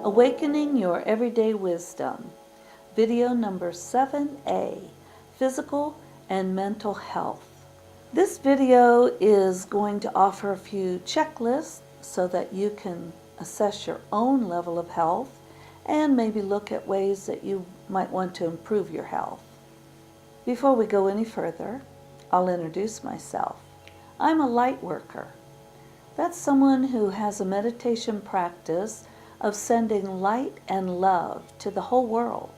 Awakening Your Everyday Wisdom, video number 7A, Physical and Mental Health. This video is going to offer a few checklists so that you can assess your own level of health and maybe look at ways that you might want to improve your health. Before we go any further, I'll introduce myself. I'm a light worker. That's someone who has a meditation practice of sending light and love to the whole world.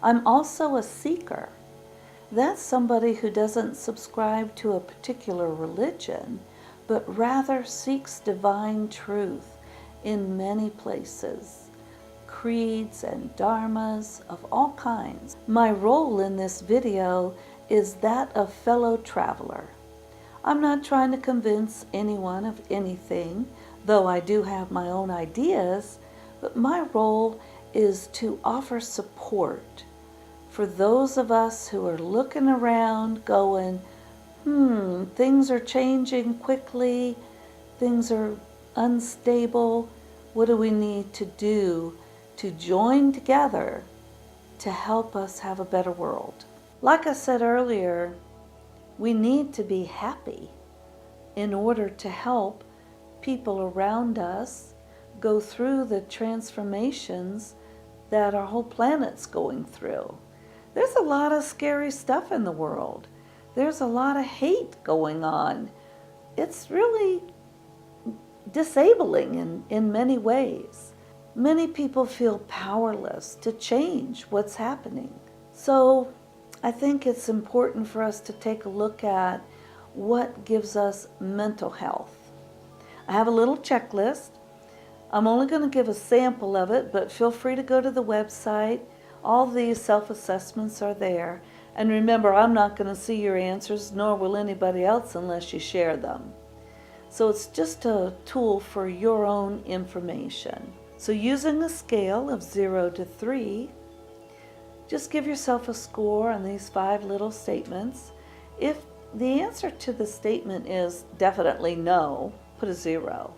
I'm also a seeker. That's somebody who doesn't subscribe to a particular religion, but rather seeks divine truth in many places, creeds and dharmas of all kinds. My role in this video is that of fellow traveler. I'm not trying to convince anyone of anything, though I do have my own ideas, but my role is to offer support for those of us who are looking around going, things are changing quickly, things are unstable. What do we need to do to join together to help us have a better world? Like I said earlier, we need to be happy in order to help people around us go through the transformations that our whole planet's going through. There's a lot of scary stuff in the world. There's a lot of hate going on. It's really disabling in many ways. Many people feel powerless to change what's happening. So I think it's important for us to take a look at what gives us mental health. I have a little checklist. I'm only going to give a sample of it, but feel free to go to the website. All these self-assessments are there. And remember, I'm not going to see your answers, nor will anybody else unless you share them. So it's just a tool for your own information. So using a scale of 0 to 3, just give yourself a score on these 5 little statements. If the answer to the statement is definitely no, put a 0.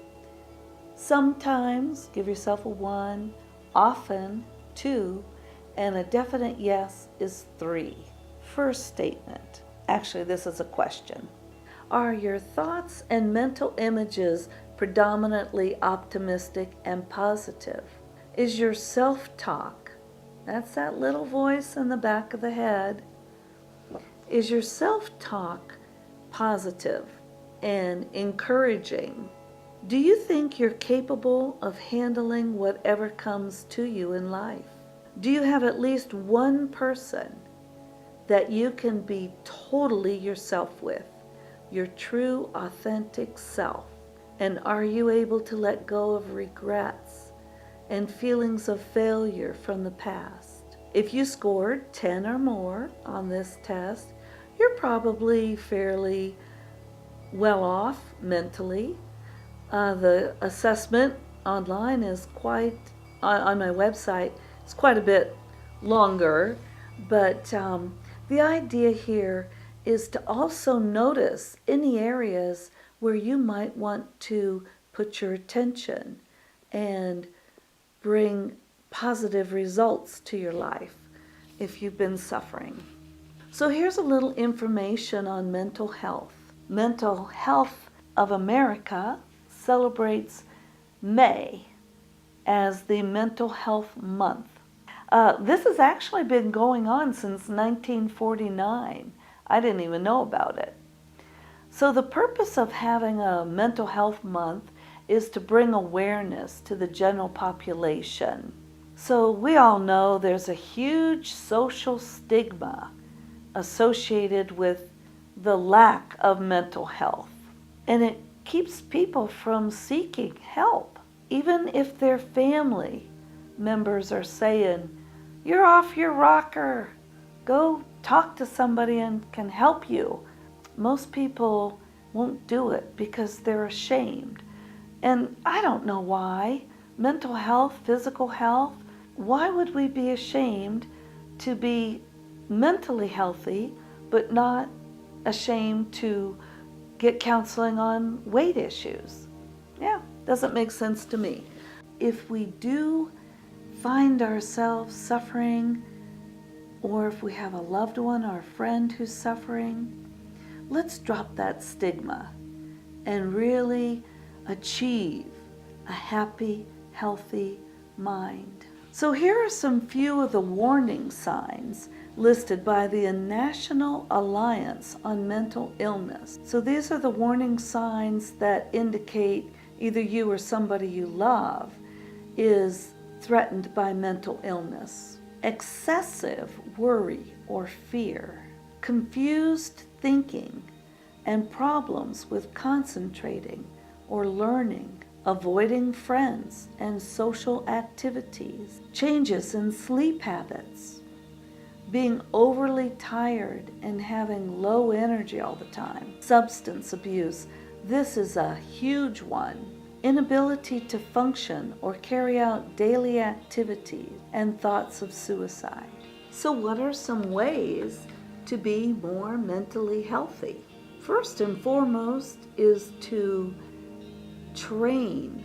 Sometimes give yourself a 1, often 2, and a definite yes is 3. First statement. Actually, this is a question. Are your thoughts and mental images predominantly optimistic and positive? Is your self-talk, that's that little voice in the back of the head, is your self-talk positive and encouraging? Do you think you're capable of handling whatever comes to you in life? Do you have at least one person that you can be totally yourself with, your true, authentic self? And are you able to let go of regrets and feelings of failure from the past? If you scored 10 or more on this test, you're probably fairly well off mentally. The assessment online is quite, on my website, it's quite a bit longer, but the idea here is to also notice any areas where you might want to put your attention and bring positive results to your life if you've been suffering. So here's a little information on mental health. Mental Health of America celebrates May as the Mental Health Month. This has actually been going on since 1949. I didn't even know about it. So the purpose of having a Mental Health Month is to bring awareness to the general population. So we all know there's a huge social stigma associated with the lack of mental health. And it keeps people from seeking help. Even if their family members are saying, "You're off your rocker, go talk to somebody and can help you," most people won't do it because they're ashamed. And I don't know why. Mental health, physical health, why would we be ashamed to be mentally healthy but not ashamed to get counseling on weight issues? Yeah, doesn't make sense to me. if we do find ourselves suffering, or if we have a loved one or a friend who's suffering, let's drop that stigma and really achieve a happy, healthy mind. So here are some few of the warning signs listed by the National Alliance on Mental Illness. So these are the warning signs that indicate either you or somebody you love is threatened by mental illness. Excessive worry or fear, confused thinking, and problems with concentrating or learning, avoiding friends and social activities, changes in sleep habits, being overly tired and having low energy all the time, substance abuse, this is a huge one, inability to function or carry out daily activities, and thoughts of suicide. So what are some ways to be more mentally healthy? First and foremost is to train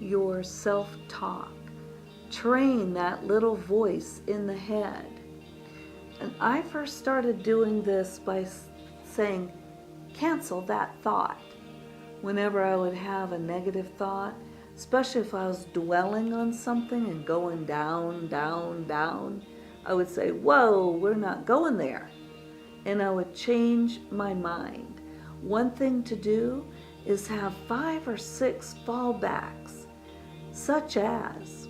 your self-talk. Train that little voice in the head. And I first started doing this by saying, cancel that thought. Whenever I would have a negative thought, especially if I was dwelling on something and going down, down, down, I would say, whoa, we're not going there. And I would change my mind. One thing to do is have 5 or 6 fallbacks, such as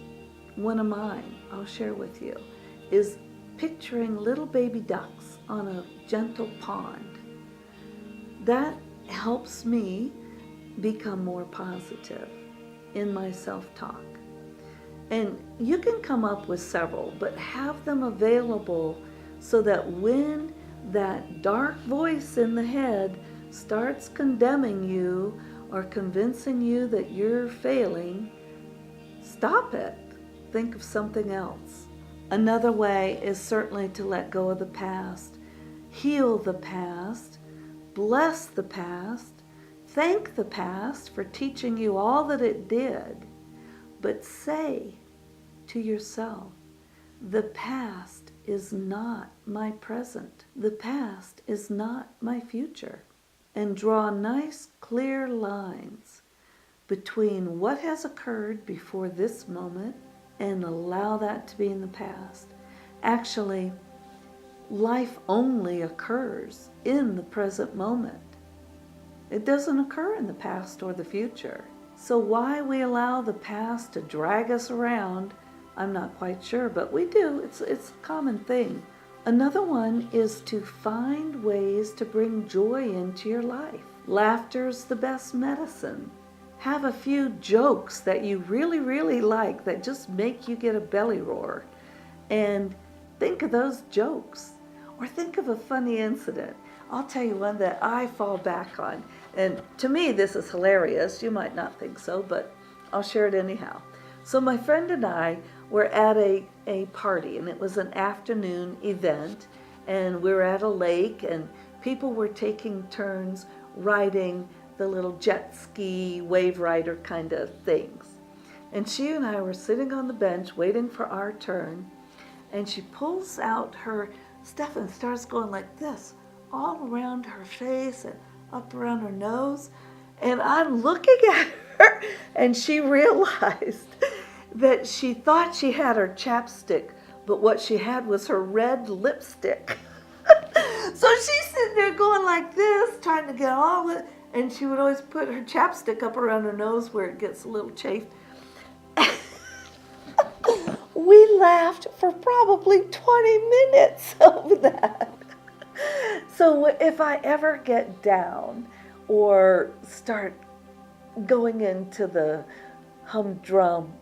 one of mine, I'll share with you, is picturing little baby ducks on a gentle pond. That helps me become more positive in my self-talk. And you can come up with several, but have them available so that when that dark voice in the head starts condemning you or convincing you that you're failing, stop it. Think of something else. Another way is certainly to let go of the past, heal the past, bless the past, thank the past for teaching you all that it did, but say to yourself, the past is not my present. The past is not my future. And draw nice, clear lines between what has occurred before this moment and allow that to be in the past. Actually, life only occurs in the present moment. It doesn't occur in the past or the future. So why we allow the past to drag us around, I'm not quite sure, but we do. It's a common thing. Another one is to find ways to bring joy into your life. Laughter's the best medicine. Have a few jokes that you really, really like that just make you get a belly roar. And think of those jokes. Or think of a funny incident. I'll tell you one that I fall back on. And to me, this is hilarious. You might not think so, but I'll share it anyhow. So my friend and I were at a party, and it was an afternoon event, and we were at a lake, and people were taking turns riding the little jet ski, wave rider kind of things. And she and I were sitting on the bench waiting for our turn, and she pulls out her stuff and starts going like this, all around her face and up around her nose. And I'm looking at her, and she realized that she thought she had her chapstick, but what she had was her red lipstick. So she's sitting there going like this, trying to get all of it, and she would always put her chapstick up around her nose where it gets a little chafed. We laughed for probably 20 minutes over that. So if I ever get down or start going into the humdrum,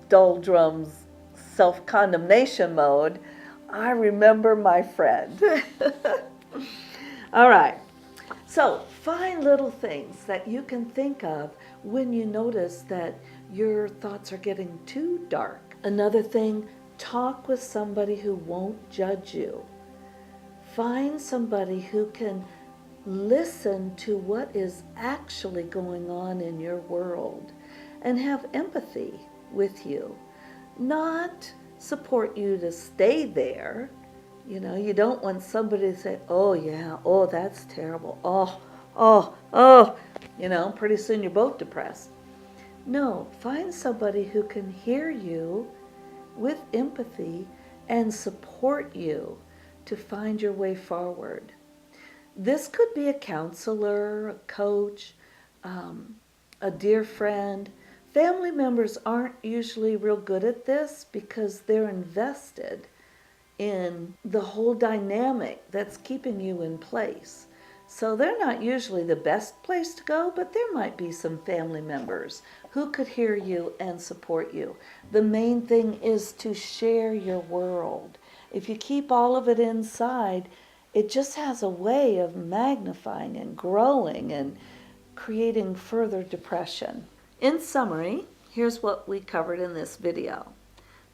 doldrums, self-condemnation mode, I remember my friend. All right. So find little things that you can think of when you notice that your thoughts are getting too dark. Another thing, talk with somebody who won't judge you. Find somebody who can listen to what is actually going on in your world and have empathy with you, not support you to stay there. You know, you don't want somebody to say, oh yeah, oh that's terrible, oh, you know, pretty soon you're both depressed. No, find somebody who can hear you with empathy and support you to find your way forward. This could be a counselor, a coach, a dear friend. Family members aren't usually real good at this because they're invested in the whole dynamic that's keeping you in place. So they're not usually the best place to go, but there might be some family members who could hear you and support you. The main thing is to share your world. If you keep all of it inside, it just has a way of magnifying and growing and creating further depression. In summary, here's what we covered in this video.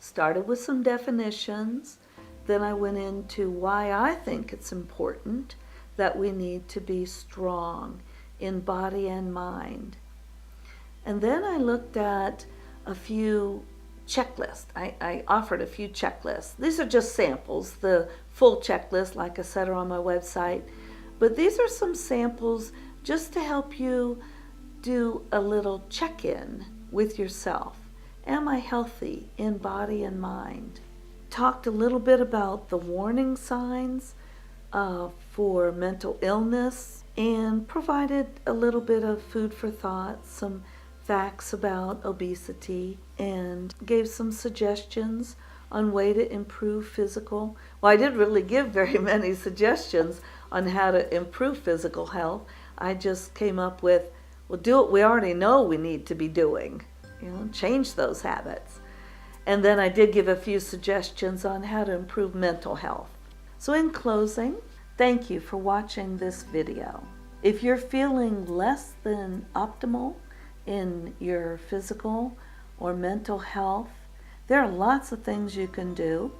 Started with some definitions, then I went into why I think it's important that we need to be strong in body and mind. And then I looked at a few checklists. I offered a few checklists. These are just samples. The full checklist, like I said, are on my website. But these are some samples just to help you do a little check-in with yourself. Am I healthy in body and mind? Talked a little bit about the warning signs for mental illness and provided a little bit of food for thought, some facts about obesity, and gave some suggestions on way to improve physical. Well, I didn't really give very many suggestions on how to improve physical health. I just came up with, well, do what we already know we need to be doing. You know, change those habits. And then I did give a few suggestions on how to improve mental health. So in closing, thank you for watching this video. If you're feeling less than optimal in your physical or mental health, there are lots of things you can do,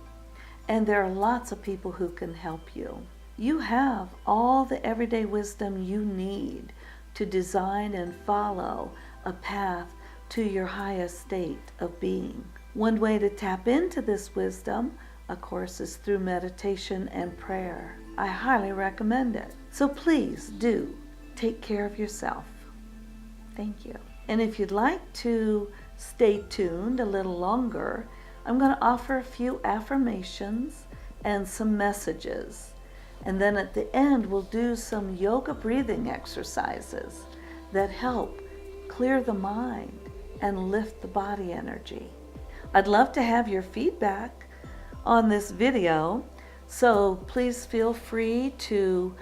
and there are lots of people who can help you. You have all the everyday wisdom you need to design and follow a path to your highest state of being. One way to tap into this wisdom, of course, is through meditation and prayer. I highly recommend it. So please do take care of yourself. Thank you. And if you'd like to stay tuned a little longer, I'm going to offer a few affirmations and some messages. And then at the end, we'll do some yoga breathing exercises that help clear the mind and lift the body energy. I'd love to have your feedback on this video, so please feel free to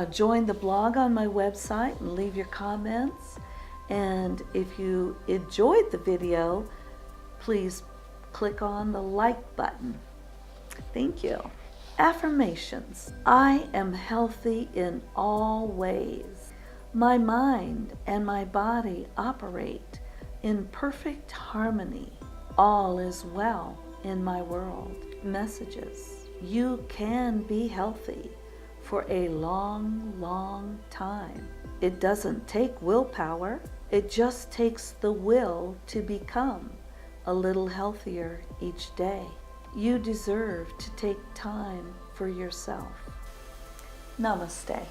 join the blog on my website and leave your comments. And if you enjoyed the video, please click on the like button. Thank you. Affirmations. I am healthy in all ways. My mind and my body operate in perfect harmony. All is well in my world. Messages. You can be healthy for a long, long time. It doesn't take willpower. It just takes the will to become a little healthier each day. You deserve to take time for yourself. Namaste.